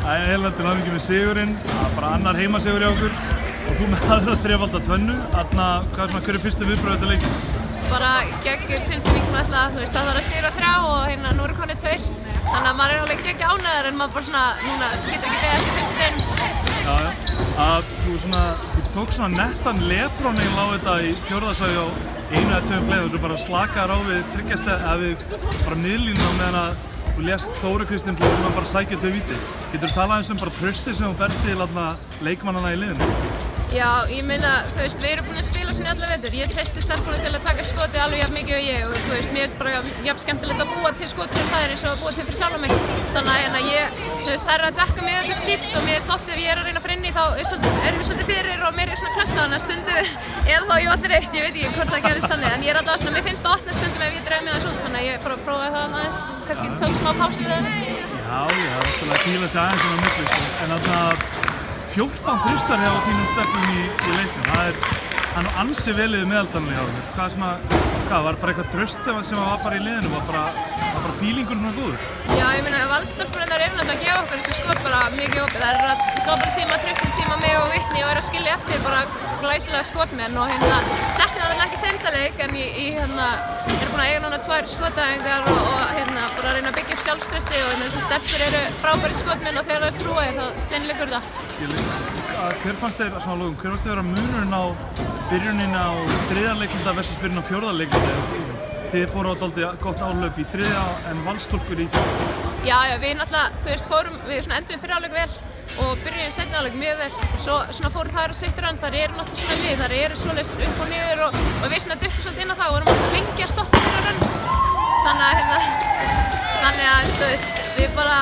Eiginlega til hamingju með sigurinn, bara annar heimasigur hjá okkur og þú með aðra þrefalda tvennu. Hver er fyrstu viðbrögð þetta leik? Bara geggjuð tilfinning með alltaf, það þarf að sigra 3 og nú eru konið 2. Þannig að maður er alveg geggjuð ánægður en maður bara svona, núna getur ekki beðið eftir 50 deginum. Þú tók svona nettan Lebron eiginlega á þetta í fjórðasæði á 1 eða 2 playum og svo bara slakaðir á við bara miðlínu á meðan að þú lést Þóru Kristín til að bara sækja þetta víti. Getur þú talað eins bara tröstið sem þú berð til leikmannana í liðinu? Já, ég meina, við erum búin að spila svona í alla vetur. Ég treysti stelpunum til að taka skotið alveg jafn mikið og ég og mér finnst bara jafn skemmtilegt að búa til skotið sem það er eins og að búa til fyrir sjálfa mig. Þannig að þær eru að dekka mig auðvitað stíft og mér finnst oft ef ég er að reyna að fara inn í þá erum við svolítið fyrir og mér er svona klessa þannig að stundu eða þá ég var þreytt, ég veit ekki hvort það gerist þannig en ég er alltaf svona, mér finnst það opna stundum ef ég dreif mig aðeins út þannig að ég bara prófaði það aðeins, kannski tók smá pásu við það. Já, það er alltaf að kýla sig aðeins á milli en þarna 14 þristar hjá þínum stelpum í leiknum, það er ansi vel yfir meðaltalinu hjá þér. Hvað var bara eitthvað tröst sem var bara í liðinu, var bara fílingurinn svona góður? Já, ég meina valsstúlkurnar eru náttúrulega að gefa okkur þessi skot bara mikið opið. Það er að doppeltíma, trippeltíma mig og Vitni og eru að skilja eftir bara glæsilega skotmenn og settum það ekki seinsta leik en erum búin að eiga núna 2 skotæfingar og bara reyna að byggja upp sjálfstrausti og þessi stelpur eru frábæri skotmenn og þegar það er trúið þá steinleikur það. Hver fannst þér vera munurinn á byrjunina á 3. leikluta versus byrjun á 4. leikluta? Þið fóru á dálítið gott áhlaup í 3. en valsstúlkur í 4. Já, við náttúrulega, við endum fyrri hálfleik vel og byrjum seinni hálfleik mjög vel og svo fóru þær á sitt rönn, þar eru náttúrulega svona lið, þar eru svoleiðis upp og niður og við svona duttum svolítið inn á það og vorum alltaf lengi að stoppa fyrir rönn. Þannig að við bara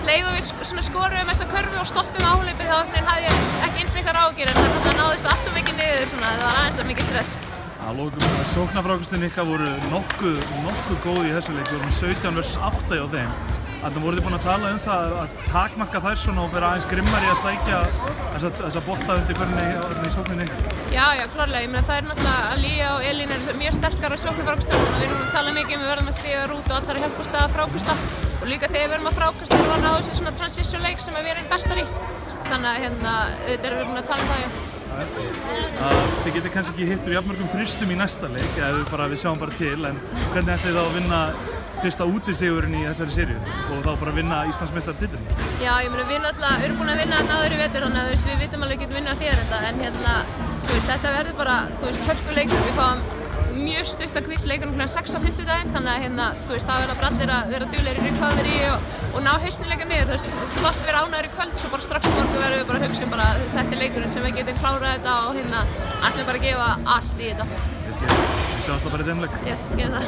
leiðum við skorum þessa körfu og stoppum áhlaupið þá hafði ég ekki eins miklar áhyggjur en það náttúrulega náði þessu alltaf mikið niður, það var aðeins mikið stress. Að lokum, sóknarfrákastin ykkar voru nokkuð góð í þessu leik, við vorum 17 versus 8 hjá þeim. Þannig voruð þið búin að tala það að takmarka þær svona og vera aðeins grimmari að sækja þessa bolta undir hvernig í sókninni ykkar? Já, klárlega. Ég meina það er náttúrulega að Lía og Elín eru mjög sterkar á sóknarfrákastunum. Við erum búin að tala mikið við verðum að stíga út og allar að hjálpast að frákasta og líka þegar við verðum að frákasta erum við að ná þessu svona transition leik sem við erum bestar í. Þannig að auðvitað erum við búin að tala það, já. Þið getur kannski ekki hittur jafnmörgum þristum í næsta leik, við sjáum bara til, en hvernig ætlið þið þá að vinna fyrsta útisigurinn í þessari seríu og þá bara vinna Íslandsmeistaratitilinn? Já, ég meina við náttúrulega erum búin að vinna þetta áður í vetur þannig að við vitum alveg að við getum vinnað Hlíðarenda en þetta verður bara hörkuleikur, við fáum mjög stutt að kvitt leikunum kl. 6 á 50-daginn þannig að það verða bara allir að vera duglegir í recovery og ná hausnuleika niður, flott að vera ánægður í kvöld svo bara strax á morgun verðum við bara að hugsa þetta er leikurinn sem við getum klárað þetta og allir bara að gefa allt í þetta. Við sjáumst það bara í þeim leik. Yes, gerum það.